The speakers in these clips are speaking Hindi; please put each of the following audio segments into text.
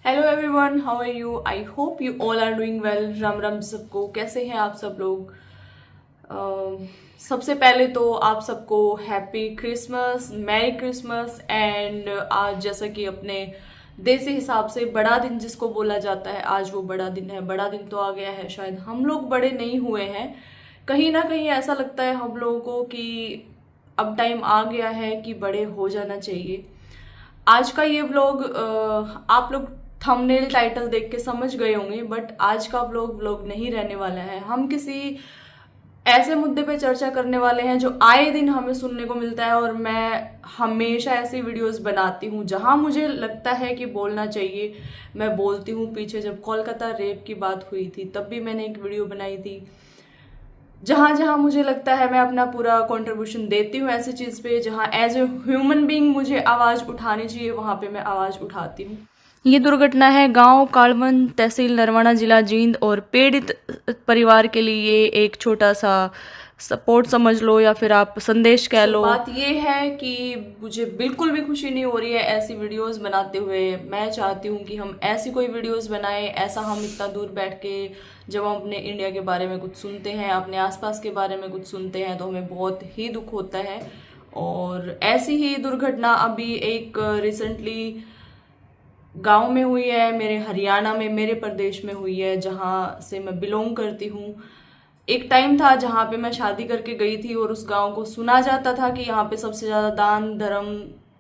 Hello everyone, how are you? I hope you all are doing well. Ram Ram सबको। कैसे हैं आप सब लोग? सबसे पहले तो आप सबको happy Christmas, merry Christmas. And आज जैसा कि अपने देसी हिसाब से बड़ा दिन जिसको बोला जाता है, आज वो बड़ा दिन है। बड़ा दिन तो आ गया है, शायद हम लोग बड़े नहीं हुए हैं। कहीं ना कहीं ऐसा लगता है हम लोगों को कि अब टाइम आ गया है कि बड़े हो जाना चाहिए। आज का ये व्लॉग आप लोग थंबनेल टाइटल देख के समझ गए होंगे, बट आज का व्लॉग नहीं रहने वाला है। हम किसी ऐसे मुद्दे पे चर्चा करने वाले हैं जो आए दिन हमें सुनने को मिलता है, और मैं हमेशा ऐसी वीडियोस बनाती हूँ जहां मुझे लगता है कि बोलना चाहिए मैं बोलती हूँ। पीछे जब कोलकाता रेप की बात हुई थी तब भी मैंने एक वीडियो बनाई थी। जहां जहां मुझे लगता है मैं अपना पूरा कंट्रीब्यूशन देती हूँ ऐसी चीज पे, जहां एज ए ह्यूमन बीइंग मुझे आवाज उठानी चाहिए, वहां पे मैं आवाज उठाती हूँ। ये दुर्घटना है गांव कालवन, तहसील नरवाना, जिला जींद, और पीड़ित परिवार के लिए एक छोटा सा सपोर्ट समझ लो या फिर आप संदेश कह लो। बात ये है कि मुझे बिल्कुल भी खुशी नहीं हो रही है ऐसी वीडियोस बनाते हुए। मैं चाहती हूँ कि हम ऐसी कोई वीडियोस बनाएं, ऐसा हम इतना दूर बैठ के जब हम अपने इंडिया के बारे में कुछ सुनते हैं, अपने आसपास के बारे में कुछ सुनते हैं, तो हमें बहुत ही दुख होता है। और ऐसी ही दुर्घटना अभी एक रिसेंटली गांव में हुई है, मेरे हरियाणा में, मेरे प्रदेश में हुई है, जहां से मैं बिलोंग करती हूँ। एक टाइम था जहां पे मैं शादी करके गई थी और उस गांव को सुना जाता था कि यहाँ पे सबसे ज्यादा दान धर्म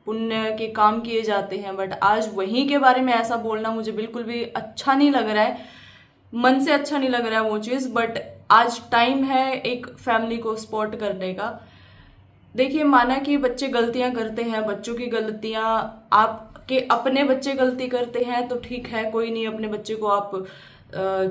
पुण्य के काम किए जाते हैं, बट आज वहीं के बारे में ऐसा बोलना मुझे बिल्कुल भी अच्छा नहीं लग रहा है। मन से अच्छा नहीं लग रहा है वो चीज। बट आज टाइम है एक फैमिली को सपोर्ट करने का। देखिए, माना कि बच्चे गलतियां करते हैं, बच्चों की गलतियां, आपके अपने बच्चे गलती करते हैं तो ठीक है, कोई नहीं, अपने बच्चे को आप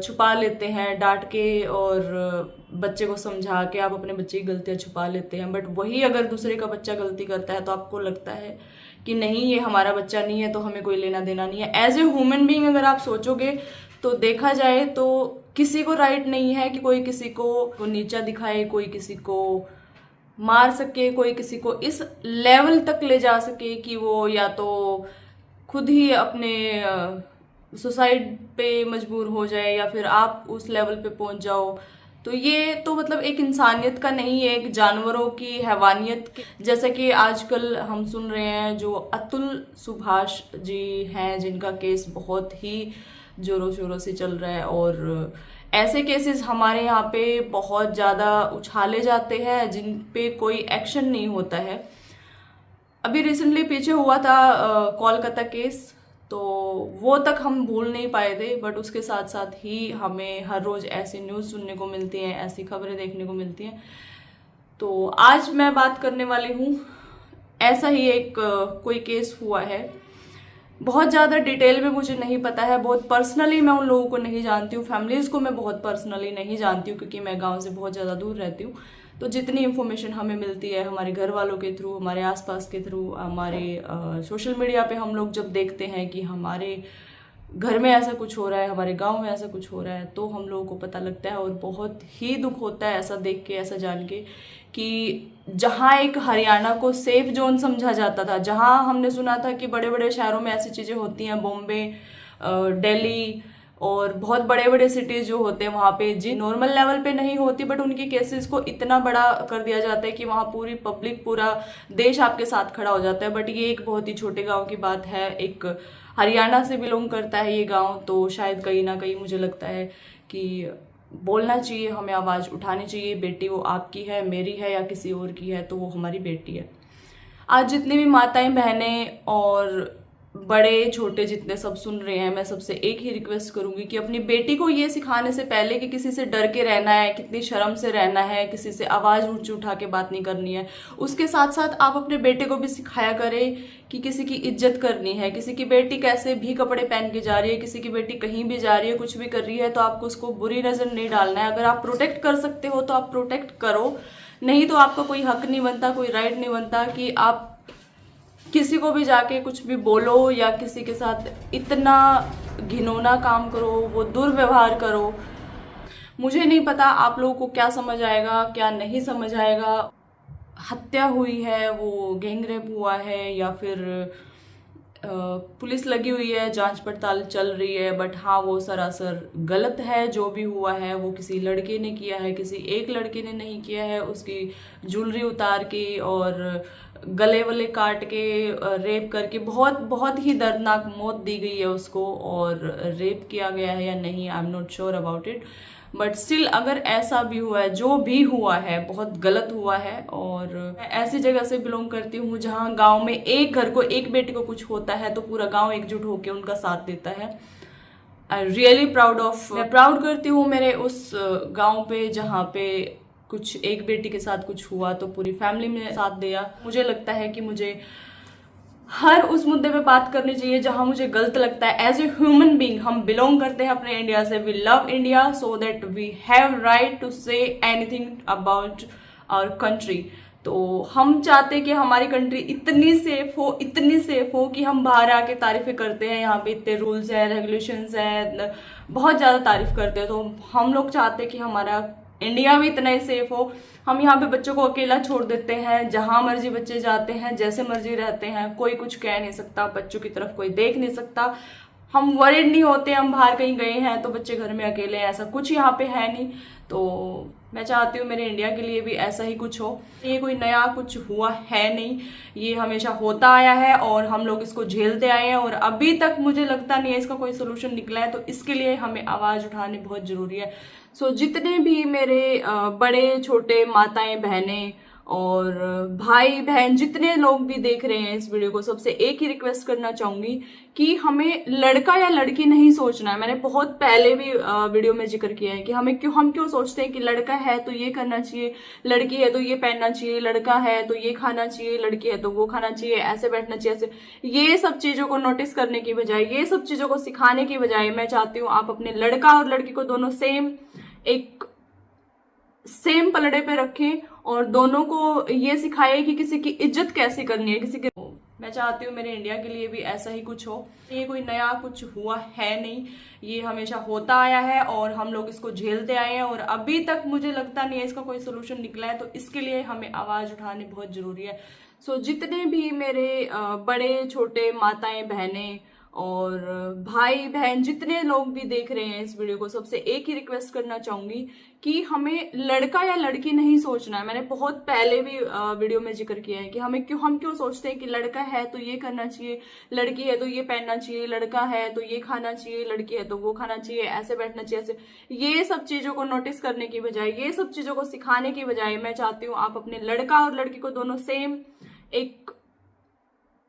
छुपा लेते हैं डांट के, और बच्चे को समझा के आप अपने बच्चे की गलतियां छुपा लेते हैं। बट वही अगर दूसरे का बच्चा गलती करता है तो आपको लगता है कि नहीं, ये हमारा बच्चा नहीं है तो हमें कोई लेना देना नहीं है। एज ए ह्यूमन बीइंग अगर आप सोचोगे तो देखा जाए तो किसी को राइट नहीं है कि कोई किसी को नीचा दिखाए, कोई किसी को मार सके, कोई किसी को इस लेवल तक ले जा सके कि वो या तो खुद ही अपने सुसाइड पे मजबूर हो जाए या फिर आप उस लेवल पे पहुंच जाओ। तो ये तो मतलब एक इंसानियत का नहीं है, एक जानवरों की हैवानियत की। जैसे कि आजकल हम सुन रहे हैं जो अतुल सुभाष जी हैं, जिनका केस बहुत ही जोरों शोरों से चल रहा है, और ऐसे केसेस हमारे यहाँ पे बहुत ज़्यादा उछाले जाते हैं जिन पे कोई एक्शन नहीं होता है। अभी रिसेंटली पीछे हुआ था कोलकाता केस, तो वो तक हम भूल नहीं पाए थे, बट उसके साथ साथ ही हमें हर रोज ऐसी न्यूज़ सुनने को मिलती हैं, ऐसी खबरें देखने को मिलती हैं। तो आज मैं बात करने वाली हूँ, ऐसा ही एक कोई केस हुआ है। बहुत ज़्यादा डिटेल में मुझे नहीं पता है, बहुत पर्सनली मैं उन लोगों को नहीं जानती हूँ, फैमिलीज को मैं बहुत पर्सनली नहीं जानती हूँ, क्योंकि मैं गांव से बहुत ज़्यादा दूर रहती हूँ। तो जितनी इन्फॉर्मेशन हमें मिलती है हमारे घर वालों के थ्रू, हमारे आसपास के थ्रू, हमारे सोशल मीडिया पे हम लोग जब देखते हैं कि हमारे घर में ऐसा कुछ हो रहा है, हमारे गांव में ऐसा कुछ हो रहा है, तो हम लोगों को पता लगता है। और बहुत ही दुख होता है ऐसा देख के, ऐसा जान के कि जहाँ एक हरियाणा को सेफ जोन समझा जाता था, जहाँ हमने सुना था कि बड़े बड़े शहरों में ऐसी चीज़ें होती हैं, बॉम्बे, दिल्ली और बहुत बड़े बड़े सिटीज जो होते हैं, वहाँ पे जी नॉर्मल लेवल पे नहीं होती, बट उनके केसेस को इतना बड़ा कर दिया जाता है कि वहाँ पूरी पब्लिक, पूरा देश आपके साथ खड़ा हो जाता है। बट ये एक बहुत ही छोटे गांव की बात है, एक हरियाणा से बिलोंग करता है ये गांव, तो शायद कहीं ना कहीं मुझे लगता है कि बोलना चाहिए, हमें आवाज़ उठानी चाहिए। बेटी वो आपकी है, मेरी है या किसी और की है, तो वो हमारी बेटी है। आज जितनी भी माताएं बहनें और बड़े छोटे जितने सब सुन रहे हैं, मैं सबसे एक ही रिक्वेस्ट करूंगी कि अपनी बेटी को ये सिखाने से पहले कि किसी से डर के रहना है, कितनी शर्म से रहना है, किसी से आवाज ऊंची उठा के बात नहीं करनी है, उसके साथ साथ आप अपने बेटे को भी सिखाया करें कि किसी की इज्जत करनी है। किसी की बेटी कैसे भी कपड़े पहन के जा रही है, किसी की बेटी कहीं भी जा रही है, कुछ भी कर रही है, तो आपको उसको बुरी नजर नहीं डालना है। अगर आप प्रोटेक्ट कर सकते हो तो आप प्रोटेक्ट करो, नहीं तो आपका कोई हक नहीं बनता, कोई राइट नहीं बनता कि आप किसी को भी जाके कुछ भी बोलो या किसी के साथ इतना घिनौना काम करो, वो दुर्व्यवहार करो। मुझे नहीं पता आप लोगों को क्या समझ आएगा, क्या नहीं समझ आएगा। हत्या हुई है, वो गैंग रेप हुआ है, या फिर पुलिस लगी हुई है, जांच पड़ताल चल रही है, बट हाँ वो सरासर गलत है। जो भी हुआ है वो किसी लड़के ने किया है, किसी एक लड़के ने नहीं किया है। उसकी ज्वेलरी उतार के और गले वले काट के रेप करके बहुत बहुत ही दर्दनाक मौत दी गई है उसको, और रेप किया गया है या नहीं I am not sure about it, but still अगर ऐसा भी हुआ है, जो भी हुआ है बहुत गलत हुआ है। और मैं ऐसी जगह से बिलोंग करती हूँ जहाँ गांव में एक घर को, एक बेटी को कुछ होता है तो पूरा गांव एकजुट होकर उनका साथ देता है। आई रियली प्राउड ऑफ, मैं प्राउड करती हूँ मेरे उस गांव पे जहाँ पे कुछ एक बेटी के साथ कुछ हुआ तो पूरी फैमिली ने साथ दिया। मुझे लगता है कि मुझे हर उस मुद्दे पे बात करनी चाहिए जहां मुझे गलत लगता है। एज ए ह्यूमन बीइंग हम बिलोंग करते हैं अपने इंडिया से, we love India, so that we have right to say anything about our country. तो हम चाहते हैं कि हमारी कंट्री इतनी सेफ हो कि हम बाहर आके तारीफें करते हैं, यहाँ पे इतने रूल्स है, रेगुलेशंस है, बहुत ज्यादा तारीफ करते हैं। तो हम लोग चाहते हैं कि हमारा इंडिया भी इतना ही सेफ हो। हम यहाँ पे बच्चों को अकेला छोड़ देते हैं, जहां मर्जी बच्चे जाते हैं, जैसे मर्जी रहते हैं, कोई कुछ कह नहीं सकता, बच्चों की तरफ कोई देख नहीं सकता। हम वरिड नहीं होते, हम बाहर कहीं गए हैं तो बच्चे घर में अकेले हैं, ऐसा कुछ यहाँ पे है नहीं। तो मैं चाहती हूँ मेरे इंडिया के लिए भी ऐसा ही कुछ हो। ये कोई नया कुछ हुआ है नहीं, ये हमेशा होता आया है और हम लोग इसको झेलते आए हैं, और अभी तक मुझे लगता नहीं है इसका कोई सोल्यूशन निकला है। तो इसके लिए हमें आवाज उठानी बहुत जरूरी है। सो जितने भी मेरे बड़े छोटे माताएं बहनें और भाई बहन जितने लोग भी देख रहे हैं इस वीडियो को, सबसे एक ही रिक्वेस्ट करना चाहूंगी कि हमें लड़का या लड़की नहीं सोचना है। मैंने बहुत पहले भी वीडियो में जिक्र किया है कि हम क्यों सोचते हैं कि लड़का है तो ये करना चाहिए, लड़की है तो ये पहनना चाहिए, लड़का है तो ये खाना चाहिए, लड़की है तो वो खाना चाहिए, ऐसे बैठना चाहिए, ऐसे। ये सब चीजों को नोटिस करने की बजाय, ये सब चीजों को सिखाने की बजाय, मैं चाहती हूँ आप अपने लड़का और लड़की को दोनों सेम पलड़े पे रखें और दोनों को ये सिखाए कि किसी की इज्जत कैसे करनी है, किसी के। मैं चाहती हूँ मेरे इंडिया के लिए भी ऐसा ही कुछ हो। ये कोई नया कुछ हुआ है नहीं, ये हमेशा होता आया है और हम लोग इसको झेलते आए हैं, और अभी तक मुझे लगता नहीं है इसका कोई सोल्यूशन निकला है। तो इसके लिए हमें आवाज उठानी बहुत जरूरी है। सो जितने भी मेरे बड़े छोटे माताएं बहनें और भाई बहन जितने लोग भी देख रहे हैं इस वीडियो को, सबसे एक ही रिक्वेस्ट करना चाहूंगी कि हमें लड़का या लड़की नहीं सोचना है। मैंने बहुत पहले भी वीडियो में जिक्र किया है कि हम क्यों सोचते हैं कि लड़का है तो ये करना चाहिए, लड़की है तो ये पहनना चाहिए, लड़का है तो ये खाना चाहिए, लड़की है तो वो खाना चाहिए, ऐसे बैठना चाहिए, ऐसे। ये सब चीजों को नोटिस करने की बजाय, ये सब चीजों को सिखाने की बजाय, मैं चाहती हूँ आप अपने लड़का और लड़की को दोनों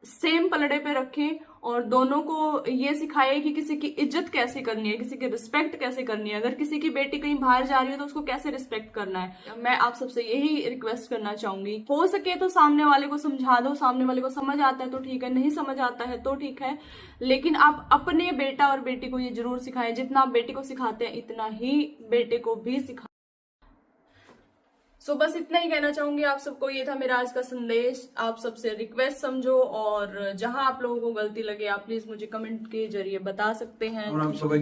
सेम पलड़े पे रखें और दोनों को ये सिखाए कि किसी की इज्जत कैसे करनी है, किसी की रिस्पेक्ट कैसे करनी है। अगर किसी की बेटी कहीं बाहर जा रही है तो उसको कैसे रिस्पेक्ट करना है। मैं आप सबसे यही रिक्वेस्ट करना चाहूंगी, हो सके तो सामने वाले को समझा दो, सामने वाले को समझ आता है तो ठीक है, नहीं समझ आता है तो ठीक है, लेकिन आप अपने बेटा और बेटी को ये जरूर सिखाएं। जितना आप बेटी को सिखाते हैं इतना ही बेटे को भी सिखा। सो बस इतना ही कहना चाहूंगी आप सबको। ये था मेरा आज का संदेश। आप सबसे रिक्वेस्ट समझो, और जहां आप लोगों को गलती लगे आप प्लीज मुझे कमेंट के जरिए बता सकते हैं। और आप सब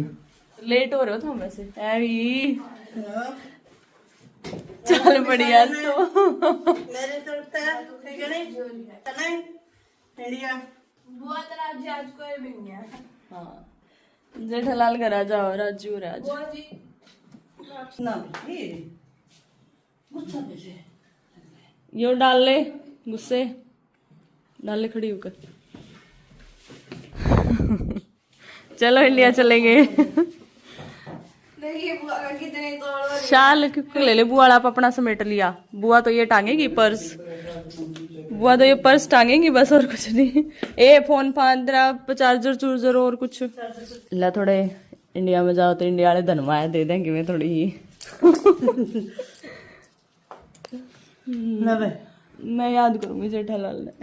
लेट हो रहे हो तो वैसे चल बढ़िया। तो मेरे हाँ जेठालाल का राजा और राजू राजा यो डाल ले, गुस्से डाल ले खड़ी होकर। चलो इंडिया चलेंगे। शाल क्यों ले ले, बुआ आप अपना समेट लिया। बुआ तो ये टांगेगी पर्स, बुआ तो ये पर्स टांगेगी बस, और कुछ नहीं। ए फोन फांदरा चार्जर चूर्जर और कुछ ला। थोड़े इंडिया में जाओ तो इंडिया वाले धनवाया दे देंगे मैं थोड़ी ही। मैं याद करूंगी जेठालाल ने।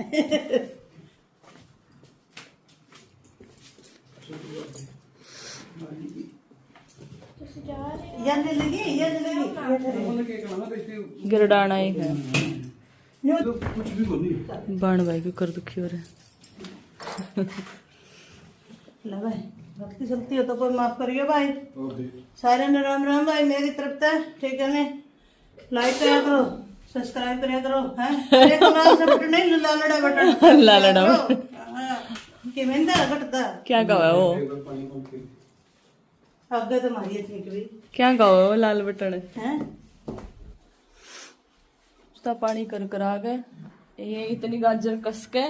गिरडाना ही है बाण भाई को कर दुखी हो रहे। भक्ति शक्ति हो तो कोई माफ करिए भाई। सारे ने राम राम भाई मेरी तरफ से, ठीक है ने लाइक करा करो, सब्सक्राइब करा करो, हैं एक लाल सा बटन नहीं, लालड़ा बटन, लालड़ा। कि मैंने घटता क्या कहा वो आगे तो मारी इतनी कभी क्या कहा वो लाल बटन हैं उसका पानी कर कर आ गए ये इतनी गाजर कस के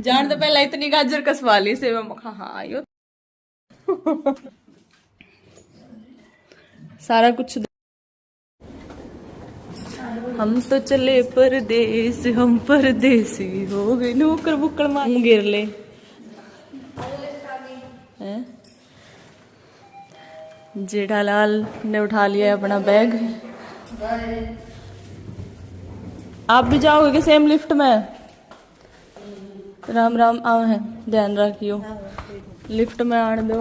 जान तो पहले इतनी गाजर कसवा ली से मैं हाँ आयो सारा कुछ हम तो चले परदेस हम परदेसी हो गए नौकर बुक्कड़ मार गिर ले हैं? जेठालाल ने उठा लिया अपना बैग आप भी जाओगे कि सेम लिफ्ट में राम राम आओ है ध्यान रखियो लिफ्ट में आने दो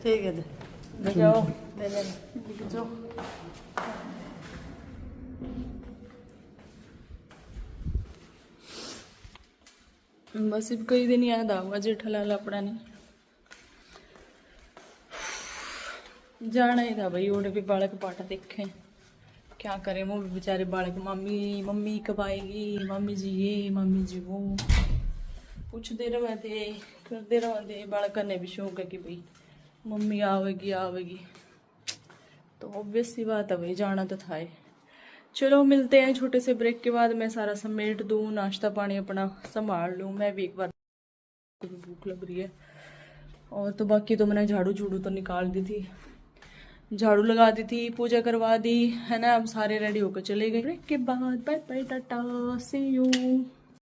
ठीक है जाओ जो बस अब कई दिन याद आऊंगा जेठालाल अपना नहीं जाना ही था भाई ओडे पे बालक पाटा देखे क्या करें वो भी बेचारे बालक मम्मी मम्मी कब आएगी मम्मी जी ये मम्मी जी वो पूछते रहे बालक ने भी शौक है कि भाई मम्मी आवेगी आवेगी तो ऑब्वियस सी बात है भाई जाना तो था ही। चलो मिलते हैं छोटे से ब्रेक के बाद मैं सारा समेट दूँ नाश्ता पानी अपना संभाल लूँ मैं भी एक बार भूख लग रही है और तो बाकी तो मैंने झाड़ू झूड़ू तो निकाल दी थी झाड़ू लगा दी थी पूजा करवा दी है ना अब सारे रेडी होकर चले गए ब्रेक के बाद bye bye tata see you.